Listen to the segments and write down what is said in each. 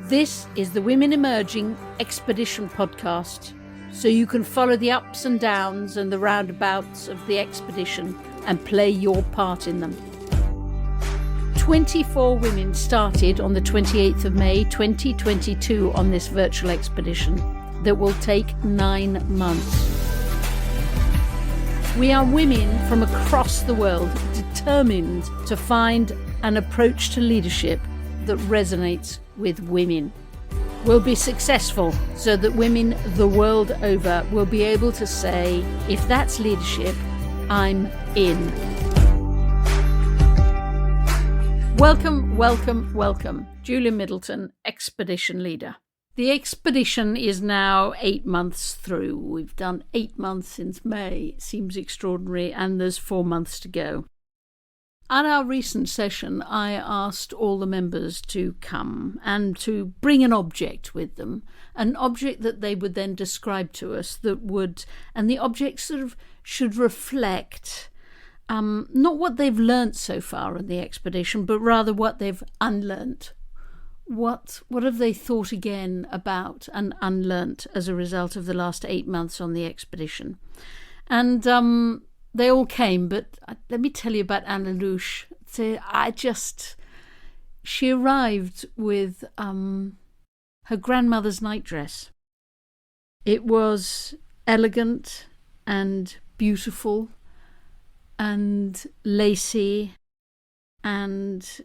This is the Women Emerging Expedition podcast, so you can follow the ups and downs and the roundabouts of the expedition and play your part in them. 24 women started on the 28th of May 2022 on this virtual expedition that will take 9 months. We are women from across the world determined to find an approach to leadership that resonates with women. We'll be successful so that women the world over will be able to say, if that's leadership, I'm in. Welcome, welcome, welcome. Julia Middleton, Expedition Leader. The expedition is now 8 months through. We've done 8 months since May. It seems extraordinary, and there's 4 months to go. At our recent session, I asked all the members to come and to bring an object with them, an object that they would then describe to us and the object sort of should reflect not what they've learnt so far on the expedition, but rather what they've unlearnt. What have they thought again about and unlearnt as a result of the last 8 months on the expedition? And they all came, but let me tell you about Anna Louche. She arrived with her grandmother's nightdress. It was elegant and beautiful and lacy and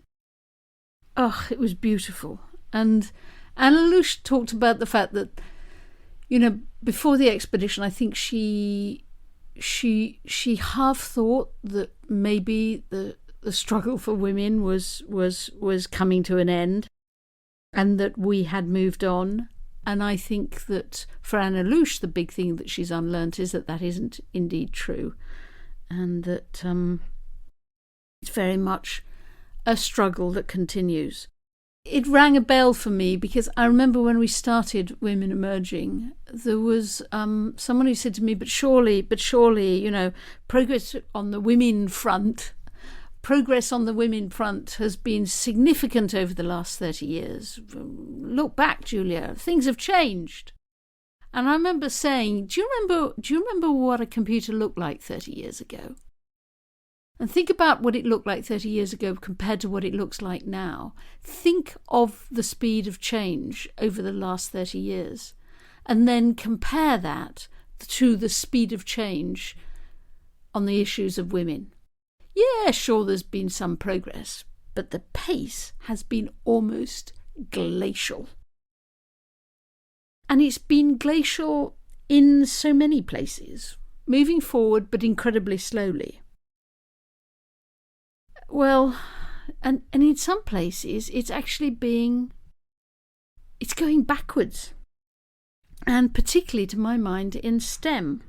it was beautiful. And Anna Louche talked about the fact that, before the expedition, I think she half thought that maybe the struggle for women was coming to an end and that we had moved on. And I think that for Anna Louche, the big thing that she's unlearnt is that isn't indeed true, and that it's very much a struggle that continues. It rang a bell for me because I remember when we started Women Emerging, there was someone who said to me, but surely, progress on the women front has been significant over the last 30 years. Look back, Julia, things have changed. And I remember saying, do you remember what a computer looked like 30 years ago? And think about what it looked like 30 years ago compared to what it looks like now. Think of the speed of change over the last 30 years, and then compare that to the speed of change on the issues of women. Yeah, sure, there's been some progress, but the pace has been almost glacial. And it's been glacial in so many places, moving forward but incredibly slowly. Well, and in some places, it's going backwards. And particularly, to my mind, in STEM.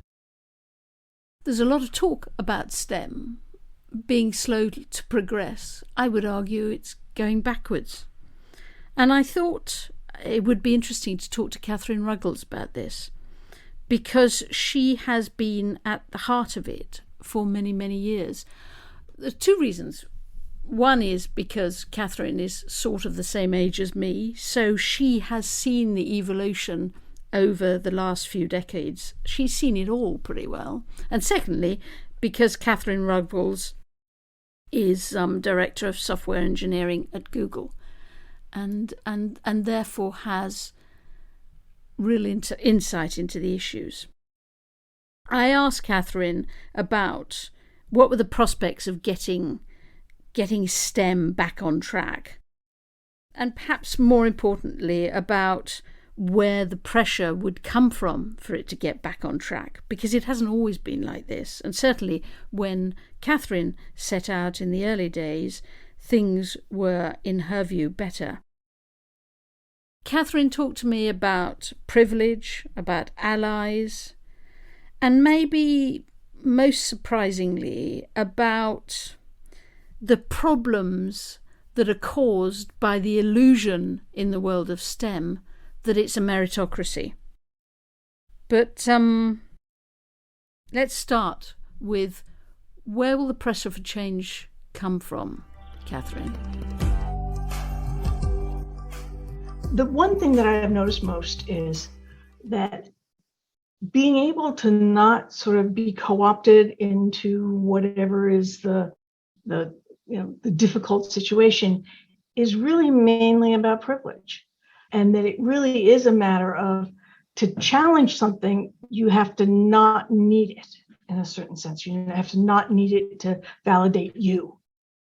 There's a lot of talk about STEM being slow to progress. I would argue it's going backwards. And I thought it would be interesting to talk to Catherine Ruggles about this, because she has been at the heart of it for many, many years. There's 2 reasons. One is because Catherine is sort of the same age as me, so she has seen the evolution over the last few decades. She's seen it all pretty well. And secondly, because Catherine Ruggles is Director of Software Engineering at Google and therefore has real insight into the issues. I asked Catherine about what were the prospects of getting STEM back on track, and perhaps more importantly about where the pressure would come from for it to get back on track, because it hasn't always been like this. And certainly when Catherine set out in the early days, things were, in her view, better. Catherine talked to me about privilege, about allies, and maybe most surprisingly about the problems that are caused by the illusion in the world of STEM that it's a meritocracy. But let's start with, where will the pressure for change come from, Catherine? The one thing that I have noticed most is that being able to not sort of be co-opted into whatever is the difficult situation is really mainly about privilege, and that it really is a matter of, to challenge something, you have to not need it in a certain sense. You have to not need it to validate you.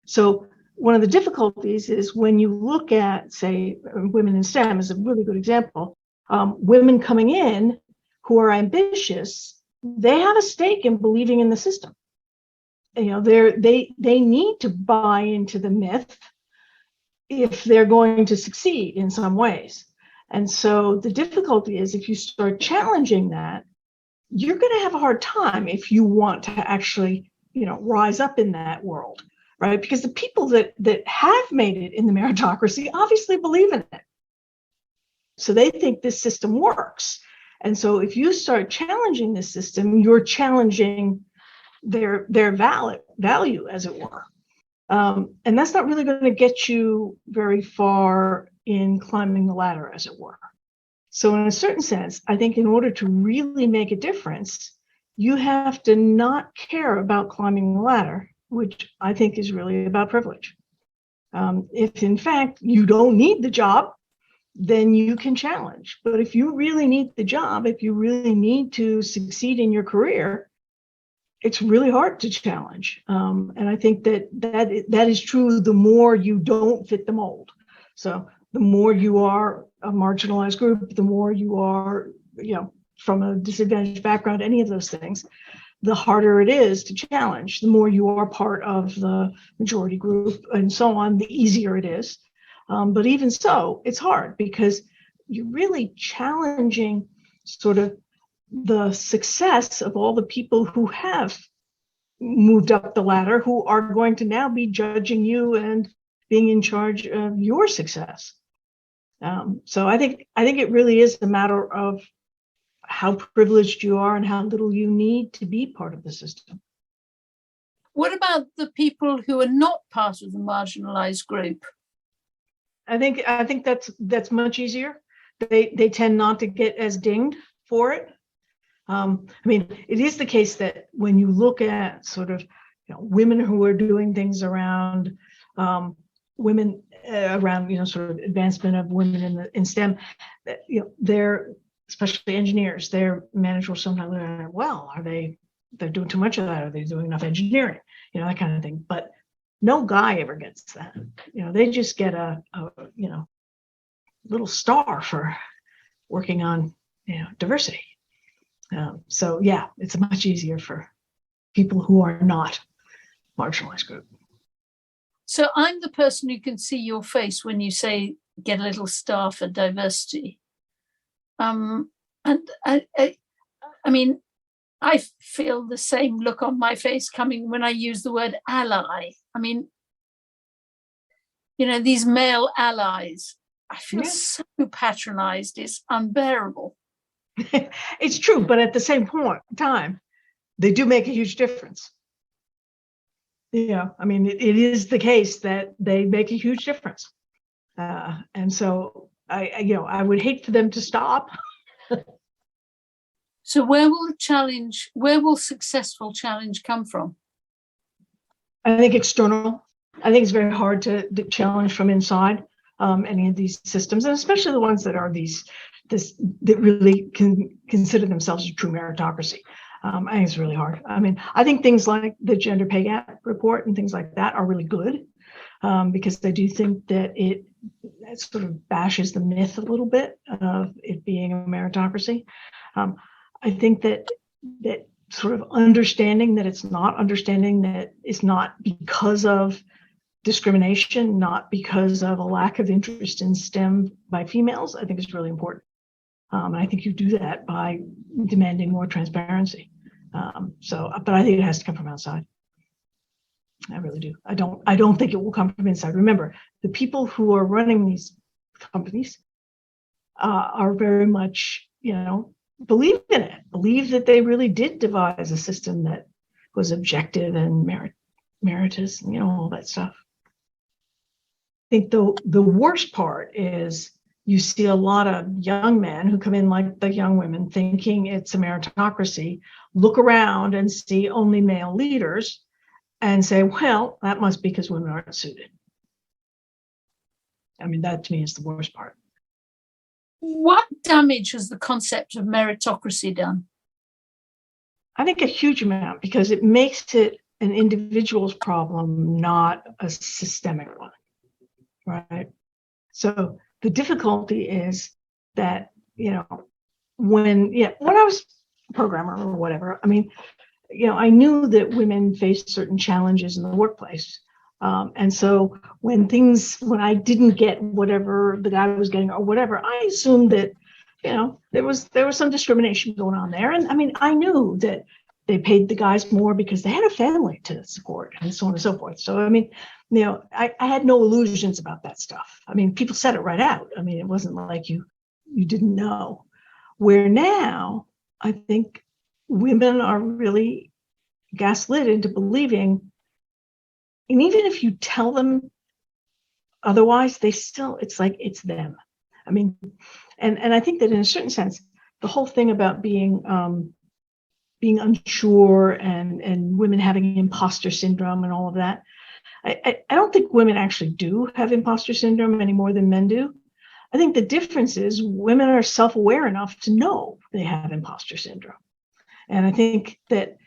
So one of the difficulties is when you look at, say, women in STEM is a really good example. Women coming in who are ambitious, they have a stake in believing in the system. They need to buy into the myth if they're going to succeed in some ways. And so the difficulty is, if you start challenging that, you're going to have a hard time if you want to actually, rise up in that world, right? Because the people that have made it in the meritocracy obviously believe in it. So they think this system works. And so if you start challenging this system, you're challenging their value, as it were. And that's not really going to get you very far in climbing the ladder, as it were. So in a certain sense, I think in order to really make a difference, you have to not care about climbing the ladder, which I think is really about privilege. If in fact you don't need the job, then you can challenge. But if you really need the job, if you really need to succeed in your career, it's really hard to challenge. And I think that is true the more you don't fit the mold. So the more you are a marginalized group, the more you are, from a disadvantaged background, any of those things, the harder it is to challenge. The more you are part of the majority group and so on, the easier it is. But even so, it's hard because you're really challenging sort of the success of all the people who have moved up the ladder, who are going to now be judging you and being in charge of your success. So I think it really is a matter of how privileged you are and how little you need to be part of the system. What about the people who are not part of the marginalized group? I think that's much easier. They tend not to get as dinged for it. It is the case that when you look at sort of women who are doing things around women around sort of advancement of women in STEM, they're, especially engineers, their managers will sometimes are, well, they're doing too much of that? Are they doing enough engineering? That kind of thing. But no guy ever gets that. They just get a little star for working on diversity. So yeah, it's much easier for people who are not marginalized group. So I'm the person who can see your face when you say get a little star for diversity. And I feel the same look on my face coming when I use the word ally. These male allies, I feel so patronized, it's unbearable. It's true, but at the same time, they do make a huge difference. It is the case that they make a huge difference. And so I would hate for them to stop. So where will successful challenge come from? I think external. I think it's very hard to challenge from inside any of these systems, and especially the ones that are that really can consider themselves a true meritocracy. I think it's really hard. I think things like the gender pay gap report and things like that are really good because I do think that it sort of bashes the myth a little bit of it being a meritocracy. I think that sort of understanding that it's not because of discrimination, not because of a lack of interest in STEM by females, I think is really important. And I think you do that by demanding more transparency. But I think it has to come from outside. I really do. I don't think it will come from inside. Remember, the people who are running these companies are very much, believe in it, believe that they really did devise a system that was objective and meritorious, all that stuff. I think the worst part is you see a lot of young men who come in like the young women thinking it's a meritocracy, look around and see only male leaders and say, well, that must be because women aren't suited. I mean, that to me is the worst part. What damage has the concept of meritocracy done? I think a huge amount, because it makes it an individual's problem, not a systemic one, right? So the difficulty is that, when I was a programmer or whatever, I mean, I knew that women faced certain challenges in the workplace. And so when I didn't get whatever the guy was getting or whatever, I assumed that, there was some discrimination going on there. And I mean, I knew that they paid the guys more because they had a family to support and so on and so forth. So, I mean, I had no illusions about that stuff. I mean, people said it right out. I mean, it wasn't like you didn't know. Where now, I think women are really gaslit into believing, and even if you tell them otherwise, it's like it's them. I mean, and I think that in a certain sense, the whole thing about being unsure and women having imposter syndrome and all of that, I don't think women actually do have imposter syndrome any more than men do. I think the difference is women are self-aware enough to know they have imposter syndrome. And I think that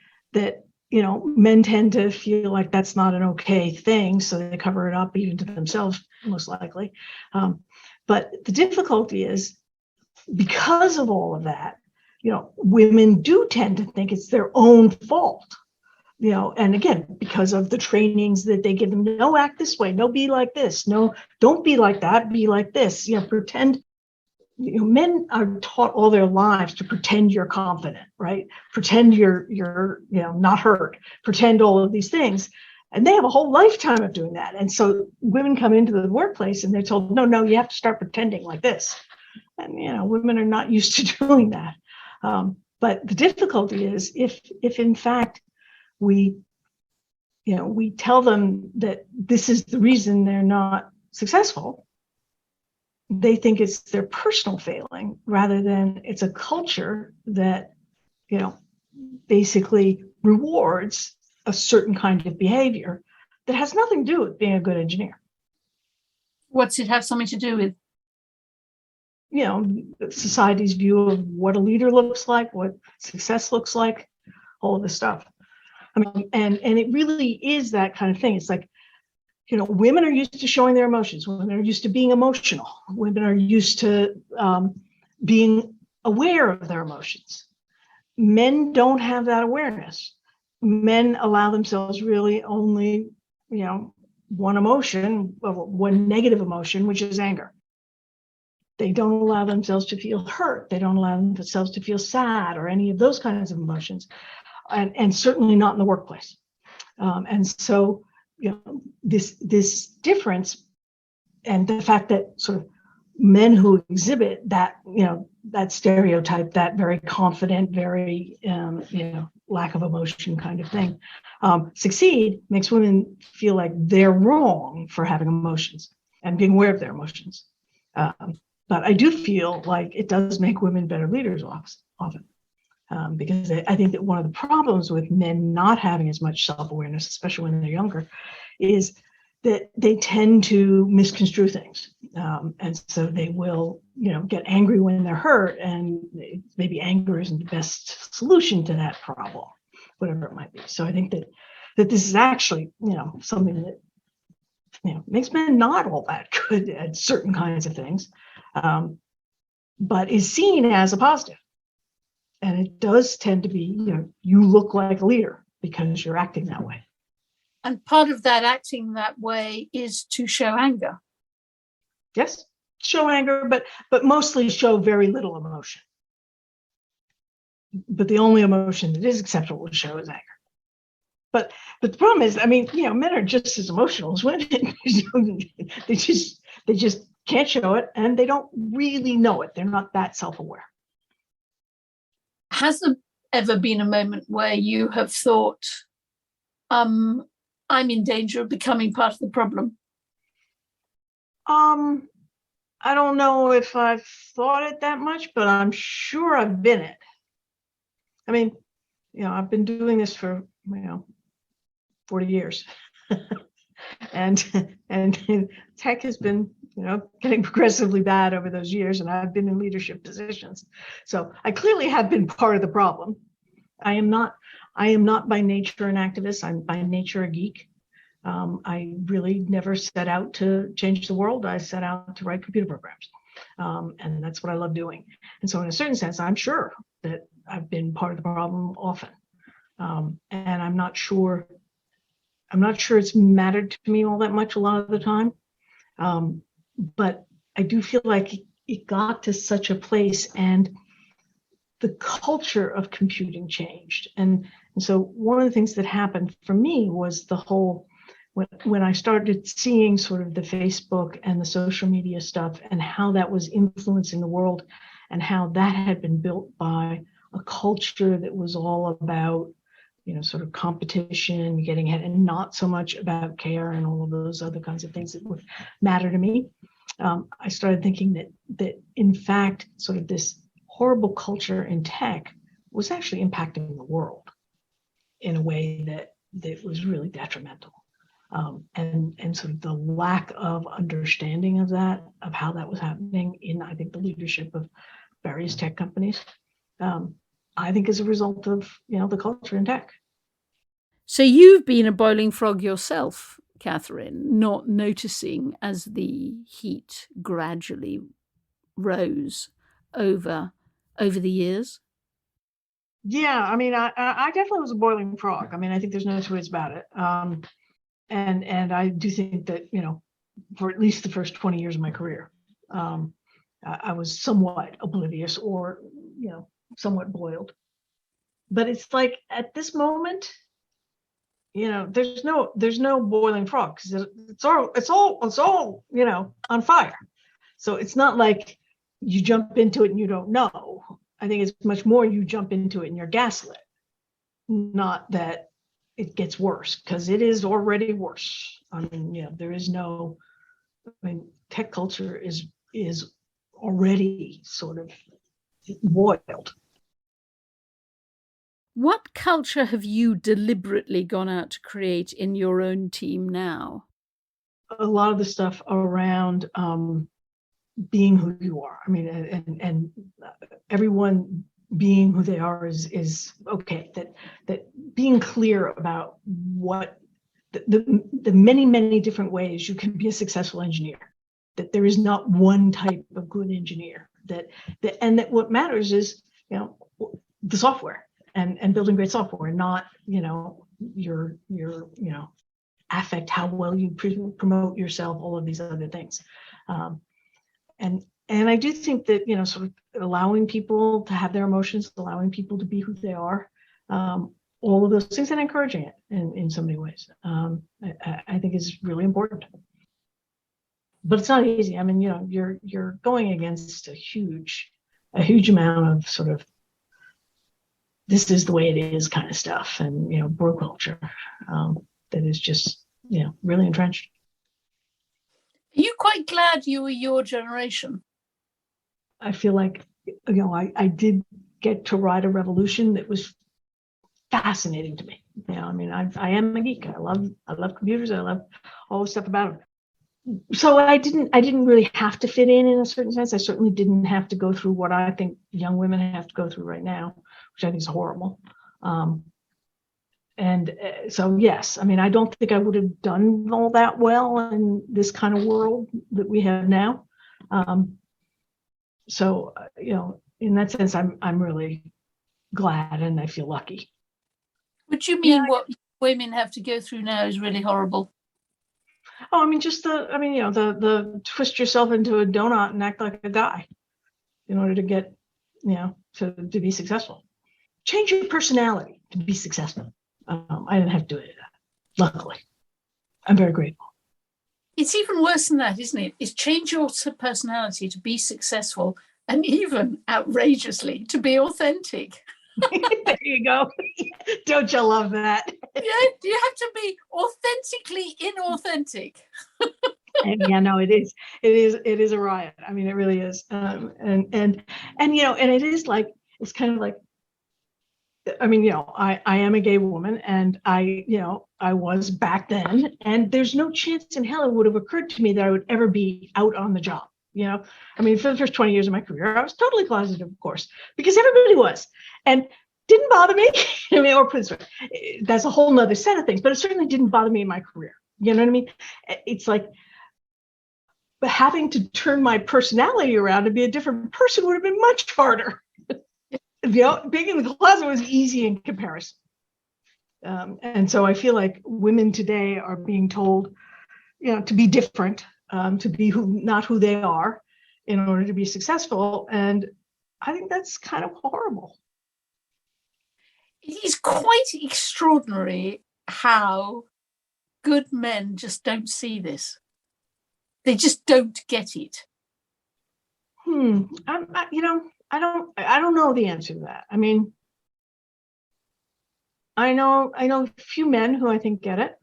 men tend to feel like that's not an okay thing, so they cover it up even to themselves, most likely. But the difficulty is, because of all of that, women do tend to think it's their own fault. And again, because of the trainings that they give them, no, act this way, no, be like this, no, don't be like that, be like this, pretend. Men are taught all their lives to pretend you're confident, right? Pretend you're not hurt, pretend all of these things. And they have a whole lifetime of doing that. And so women come into the workplace and they're told, no, you have to start pretending like this. And, women are not used to doing that. But the difficulty is if in fact we tell them that this is the reason they're not successful, they think it's their personal failing rather than it's a culture that, basically rewards a certain kind of behavior that has nothing to do with being a good engineer. What's it have something to do with? Society's view of what a leader looks like, what success looks like, all of this stuff. I mean, and it really is that kind of thing. It's like, women are used to showing their emotions. Women are used to being emotional. Women are used to being aware of their emotions. Men don't have that awareness. Men allow themselves really only, one emotion, one negative emotion, which is anger. They don't allow themselves to feel hurt. They don't allow themselves to feel sad or any of those kinds of emotions, and certainly not in the workplace. And so, this difference, and the fact that sort of men who exhibit that, that stereotype, that very confident, very, lack of emotion kind of thing, succeed, makes women feel like they're wrong for having emotions and being aware of their emotions. But I do feel like it does make women better leaders often. Because I think that one of the problems with men not having as much self-awareness, especially when they're younger, is that they tend to misconstrue things. And so they will, get angry when they're hurt, and maybe anger isn't the best solution to that problem, whatever it might be. So I think that this is actually, something that, makes men not all that good at certain kinds of things, but is seen as a positive. And it does tend to be, you look like a leader because you're acting that way. And part of that acting that way is to show anger. Yes, show anger, but mostly show very little emotion. But the only emotion that is acceptable to show is anger. But the problem is, I mean, men are just as emotional as women. They just can't show it, and they don't really know it. They're not that self-aware. Has there ever been a moment where you have thought, I'm in danger of becoming part of the problem? I don't know if I've thought it that much, but I'm sure I've been it. I mean, I've been doing this for 40 years. and tech has been getting progressively bad over those years, and I've been in leadership positions, so I clearly have been part of the problem. I am not by nature an activist. I'm by nature a geek. I really never set out to change the world. I set out to write computer programs, and that's what I love doing. And so in a certain sense, I'm sure that I've been part of the problem often, and I'm not sure it's mattered to me all that much a lot of the time. But I do feel like it got to such a place, and the culture of computing changed. And so one of the things that happened for me was the whole, when I started seeing sort of the Facebook and the social media stuff and how that was influencing the world, and how that had been built by a culture that was all about sort of competition, getting ahead, and not so much about care and all of those other kinds of things that would matter to me. I started thinking that in fact, sort of this horrible culture in tech was actually impacting the world in a way that was really detrimental. And sort of the lack of understanding of that, of how that was happening in, I think, the leadership of various tech companies, I think is a result of the culture in tech. So you've been a boiling frog yourself, Catherine, not noticing as the heat gradually rose over the years? Yeah, I mean, I definitely was a boiling frog. I mean, I think there's no two ways about it. And I do think that, for at least the first 20 years of my career, I was somewhat oblivious or, somewhat boiled. But it's like at this moment, there's no boiling frog, because it's all on fire. So it's not like you jump into it and you don't know. I think it's much more you jump into it and you're gaslit, not that it gets worse, because it is already worse. I mean, there is no. I mean, tech culture is already sort of boiled. What culture have you deliberately gone out to create in your own team now? A lot of the stuff around being who you are. I mean, and everyone being who they are is okay. That being clear about what the many different ways you can be a successful engineer. That there is not one type of good engineer. That what matters is the software. And building great software, not your affect, how well you promote yourself, all of these other things, and I do think that sort of allowing people to have their emotions, allowing people to be who they are, all of those things, and encouraging it in so many ways, I think is really important. But it's not easy. I mean, you're going against a huge amount of sort of, this is the way it is kind of stuff, and bro culture that is just really entrenched. Are you quite glad you were your generation? I feel like I did get to ride a revolution that was fascinating to me. I mean, I am a geek. I love computers. I love all the stuff about them. So I didn't really have to fit in a certain sense. I certainly didn't have to go through what I think young women have to go through right now, which I think is horrible. So yes, I mean, I don't think I would have done all that well in this kind of world that we have now. So in that sense, I'm really glad, and I feel lucky. Would you mean what women have to go through now is really horrible? Oh, I mean, just the twist yourself into a donut and act like a guy in order to get, to be successful. Change your personality to be successful. I didn't have to do it. Luckily, I'm very grateful. It's even worse than that, isn't it? It's change your personality to be successful, and even outrageously to be authentic. There you go. Don't you love that? Yeah, you have to be authentically inauthentic. And yeah, no, it is a riot. I mean, it really is. And it is like, it's kind of like, I mean, I am a gay woman, and I was back then, and there's no chance in hell it would have occurred to me that I would ever be out on the job. I mean, for the first 20 years of my career, I was totally closeted, of course, because everybody was, and didn't bother me. I mean, or put it this way, that's a whole nother set of things, but it certainly didn't bother me in my career. You know what I mean? It's like, but having to turn my personality around and be a different person would have been much harder. Being in the closet was easy in comparison. And so I feel like women today are being told, to be different, to be not who they are in order to be successful. And I think that's kind of horrible. It is quite extraordinary how good men just don't see this. They just don't get it. I don't know the answer to that. I mean, I know a few men who I think get it,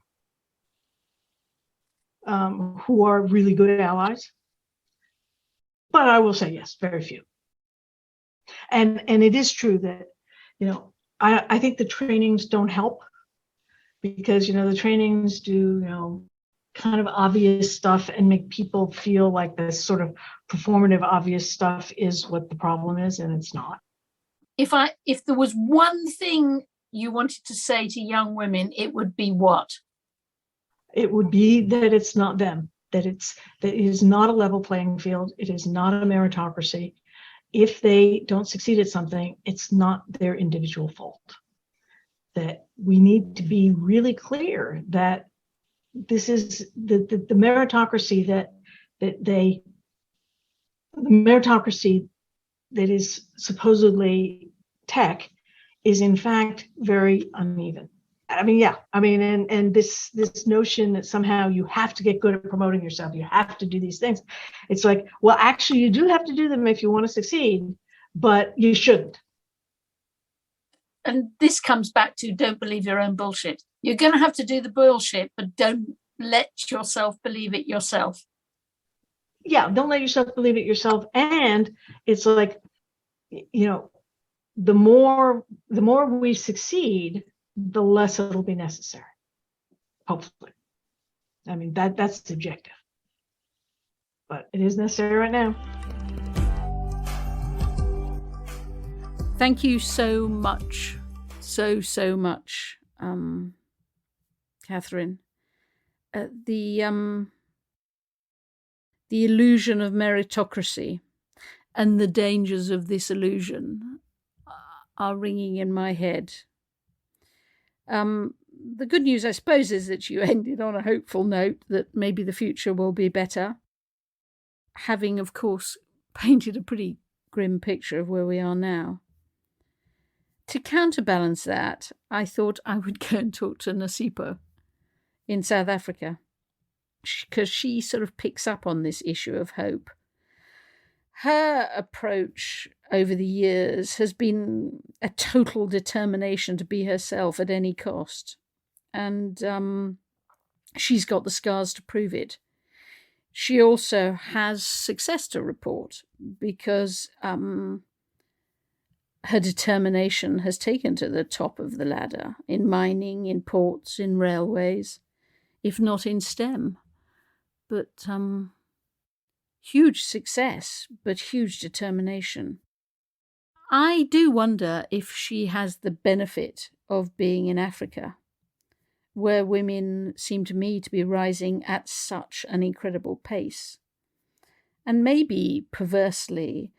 who are really good allies. But I will say, yes, very few. And it is true that, I think the trainings don't help, because, the trainings do, kind of obvious stuff and make people feel like this sort of performative obvious stuff is what the problem is, and it's not. If there was one thing you wanted to say to young women, it would be what? It would be that it's not them, that it is not a level playing field. It is not a meritocracy. If they don't succeed at something, it's not their individual fault. That we need to be really clear that this is the meritocracy the meritocracy that is supposedly tech is in fact very uneven. I mean, yeah. I mean, and this notion that somehow you have to get good at promoting yourself, you have to do these things. It's like, well, actually, you do have to do them if you want to succeed, but you shouldn't. And this comes back to don't believe your own bullshit. You're going to have to do the bullshit, but don't let yourself believe it yourself. Yeah, don't let yourself believe it yourself. And it's like, the more we succeed, the less it'll be necessary. Hopefully. I mean, that's subjective. But it is necessary right now. Thank you so much. So much, Catherine. The illusion of meritocracy and the dangers of this illusion are ringing in my head. The good news, I suppose, is that you ended on a hopeful note that maybe the future will be better, having, of course, painted a pretty grim picture of where we are now. To counterbalance that, I thought I would go and talk to Nosipho in South Africa, because she sort of picks up on this issue of hope. Her approach over the years has been a total determination to be herself at any cost. And she's got the scars to prove it. She also has success to report, because her determination has taken to the top of the ladder in mining, in ports, in railways, if not in STEM. But huge success, but huge determination. I do wonder if she has the benefit of being in Africa, where women seem to me to be rising at such an incredible pace. And maybe, perversely,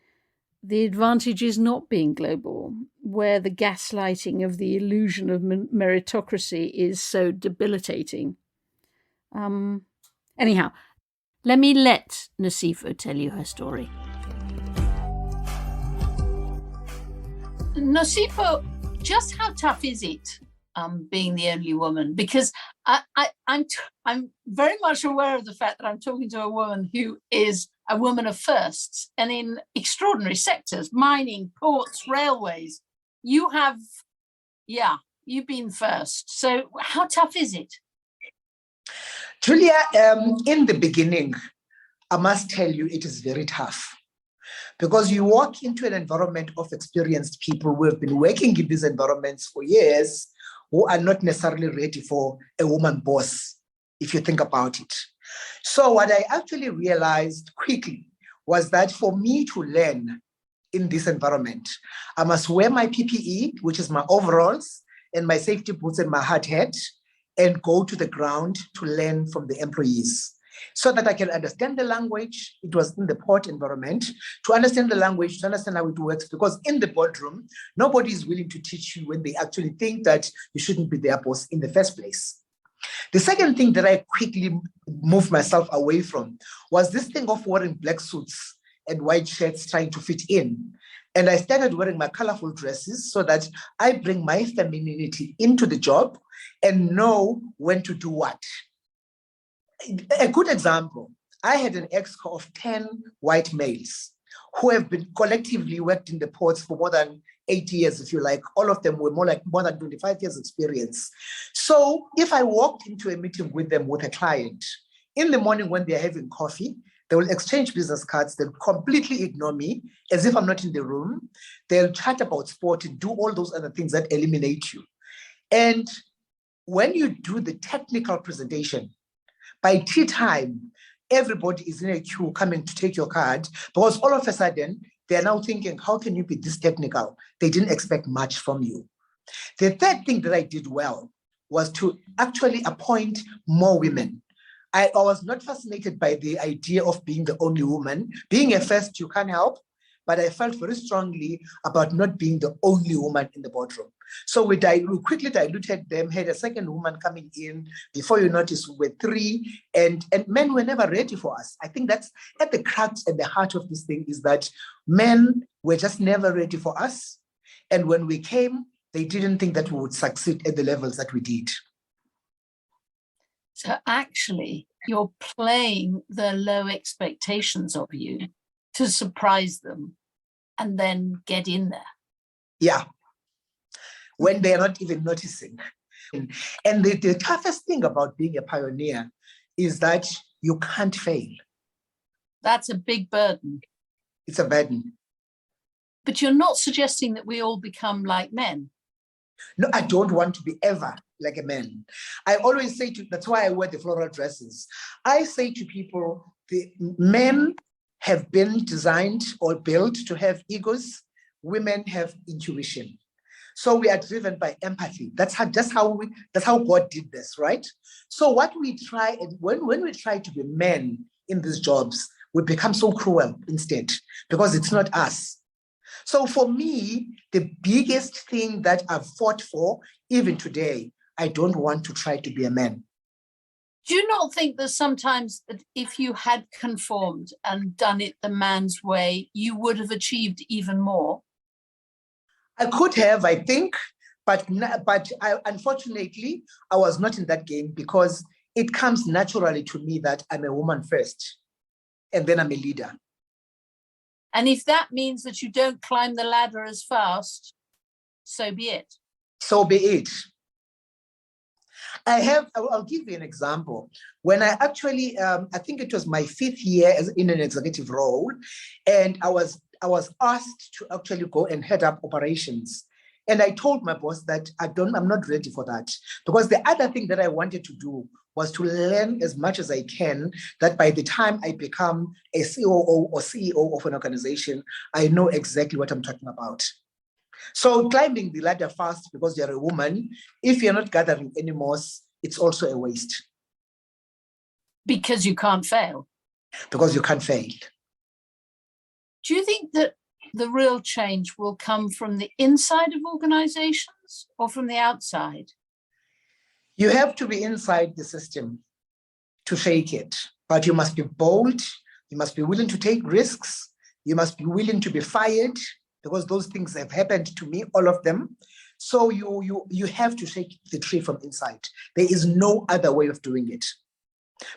the advantage is not being global, where the gaslighting of the illusion of meritocracy is so debilitating. Anyhow, let me let Nosipho tell you her story. Nosipho, just how tough is it being the only woman? Because I'm very much aware of the fact that I'm talking to a woman who is a woman of firsts, and in extraordinary sectors, mining, ports, railways. You've been first. So how tough is it? Julia, in the beginning, I must tell you, it is very tough because you walk into an environment of experienced people who have been working in these environments for years, who are not necessarily ready for a woman boss, if you think about it. So what I actually realized quickly was that for me to learn in this environment, I must wear my PPE, which is my overalls and my safety boots and my hard hat, and go to the ground to learn from the employees so that I can understand the language. It was in the port environment, to understand the language, to understand how it works, because in the boardroom, nobody is willing to teach you when they actually think that you shouldn't be their boss in the first place. The second thing that I quickly moved myself away from was this thing of wearing black suits and white shirts trying to fit in. And I started wearing my colorful dresses so that I bring my femininity into the job and know when to do what. A good example, I had an exco of 10 white males who have been collectively worked in the ports for more than 8 years, if you like. All of them were more than 25 years experience. So if I walked into a meeting with them with a client, in the morning when they're having coffee, they will exchange business cards. They'll completely ignore me as if I'm not in the room. They'll chat about sport and do all those other things that eliminate you. And when you do the technical presentation, by tea time, everybody is in a queue coming to take your card, because all of a sudden, they're now thinking, how can you be this technical? They didn't expect much from you. The third thing that I did well was to actually appoint more women. I was not fascinated by the idea of being the only woman. Being a first, you can't help, but I felt very strongly about not being the only woman in the boardroom. So we quickly diluted them, had a second woman coming in. Before you notice, we were 3, and men were never ready for us. I think that's at the crux and the heart of this thing, is that men were just never ready for us. And when we came, they didn't think that we would succeed at the levels that we did. So actually, you're playing the low expectations of you to surprise them and then get in there. Yeah. When they're not even noticing. And the toughest thing about being a pioneer is that you can't fail. That's a big burden. It's a burden. But you're not suggesting that we all become like men. No, I don't want to be ever like a man. I always say that's why I wear the floral dresses. I say to people, the men have been designed or built to have egos. Women have intuition. So we are driven by empathy. That's how God did this, right? So what we try, and when we try to be men in these jobs, we become so cruel instead, because it's not us. So for me, the biggest thing that I've fought for, even today, I don't want to try to be a man. Do you not think that sometimes that if you had conformed and done it the man's way, you would have achieved even more? I could have, I think, but unfortunately, I was not in that game, because it comes naturally to me that I'm a woman first, and then I'm a leader. And if that means that you don't climb the ladder as fast, so be it. So be it. I'll give you an example. When I actually, I think it was my 5th year in an executive role, and I was asked to actually go and head up operations. And I told my boss that I'm not ready for that, because the other thing that I wanted to do was to learn as much as I can, that by the time I become a COO or CEO of an organization, I know exactly what I'm talking about. So climbing the ladder fast because you're a woman, if you're not gathering any moss, it's also a waste. Because you can't fail. Because you can't fail. Do you think that the real change will come from the inside of organizations or from the outside? You have to be inside the system to shake it, but you must be bold. You must be willing to take risks. You must be willing to be fired, because those things have happened to me, all of them. So you have to shake the tree from inside. There is no other way of doing it,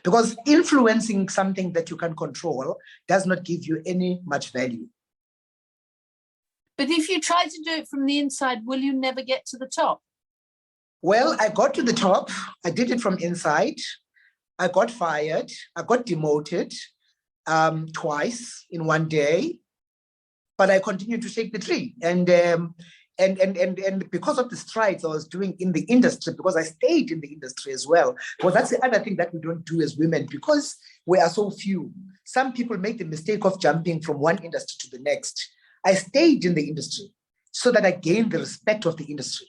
because influencing something that you can control does not give you any much value. But if you try to do it from the inside, will you never get to the top? Well, I got to the top. I did it from inside. I got fired. I got demoted twice in one day, but I continued to shake the tree. And because of the strides I was doing in the industry, because I stayed in the industry as well, because that's the other thing that we don't do as women, because we are so few. Some people make the mistake of jumping from one industry to the next. I stayed in the industry so that I gained the respect of the industry.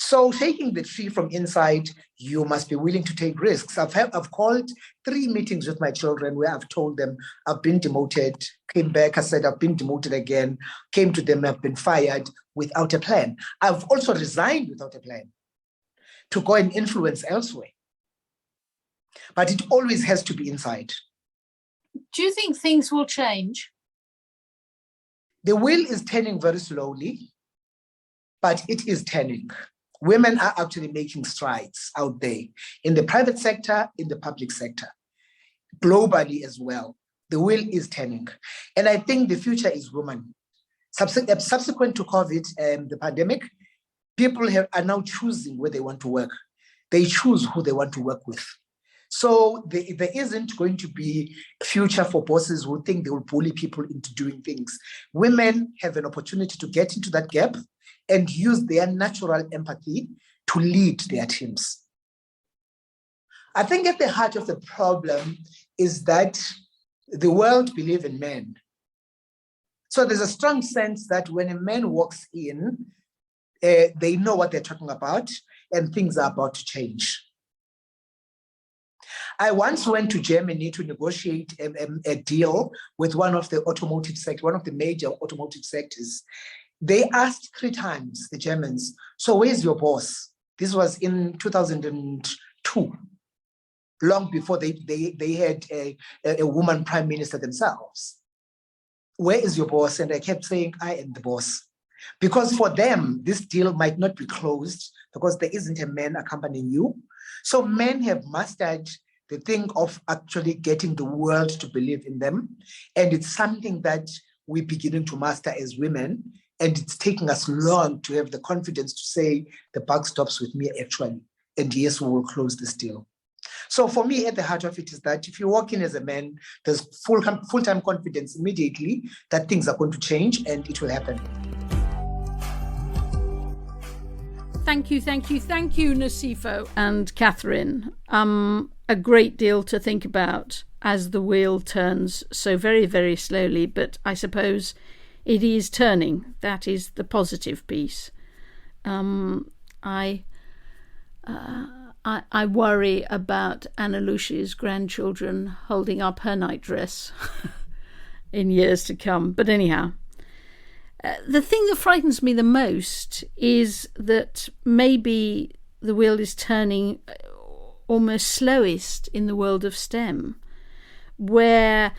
So shaking the tree from inside, you must be willing to take risks. I've called 3 meetings with my children where I've told them I've been demoted, came back, I said I've been demoted again, came to them, I've been fired without a plan. I've also resigned without a plan to go and influence elsewhere. But it always has to be inside. Do you think things will change? The wheel is turning very slowly, but it is turning. Women are actually making strides out there in the private sector, in the public sector, globally as well. The wheel is turning. And I think the future is women. Subsequent to COVID, the pandemic, people are now choosing where they want to work. They choose who they want to work with. So there isn't going to be a future for bosses who think they will bully people into doing things. Women have an opportunity to get into that gap and use their natural empathy to lead their teams. I think at the heart of the problem is that the world believes in men. So there's a strong sense that when a man walks in, they know what they're talking about and things are about to change. I once went to Germany to negotiate a deal with one of the major automotive sectors. They asked 3 times, the Germans, so where's your boss? This was in 2002, long before they had a woman prime minister themselves. Where is your boss? And I kept saying, I am the boss. Because for them, this deal might not be closed because there isn't a man accompanying you. So men have mastered the thing of actually getting the world to believe in them. And it's something that we're beginning to master as women. And it's taking us long to have the confidence to say, the buck stops with me actually. And yes, we will close this deal. So for me, at the heart of it is that if you walk in as a man, there's full-time confidence immediately that things are going to change and it will happen. Thank you, Nosipho and Catherine. A great deal to think about as the wheel turns so very, very slowly, but I suppose it is turning. That is the positive piece. I worry about Anna Lucia's grandchildren holding up her nightdress in years to come. But anyhow, the thing that frightens me the most is that maybe the wheel is turning almost slowest in the world of STEM, where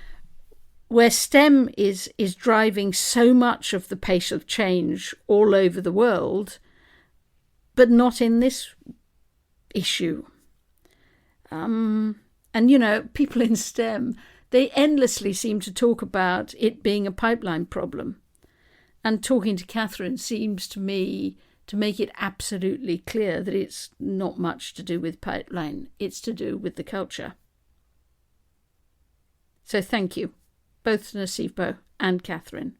STEM is driving so much of the pace of change all over the world, but not in this issue. And, people in STEM, they endlessly seem to talk about it being a pipeline problem. And talking to Catherine seems to me to make it absolutely clear that it's not much to do with pipeline. It's to do with the culture. So thank you, both Nosipho and Catherine.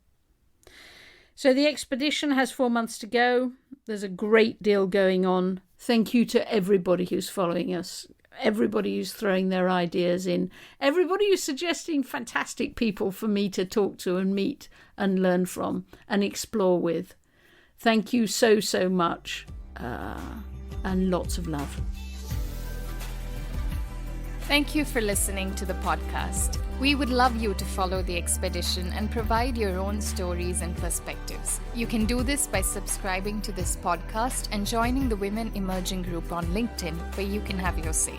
So the expedition has 4 months to go. There's a great deal going on. Thank you to everybody who's following us, everybody who's throwing their ideas in, everybody who's suggesting fantastic people for me to talk to and meet and learn from and explore with. Thank you so, so much, and lots of love. Thank you for listening to the podcast. We would love you to follow the expedition and provide your own stories and perspectives. You can do this by subscribing to this podcast and joining the Women Emerging group on LinkedIn, where you can have your say.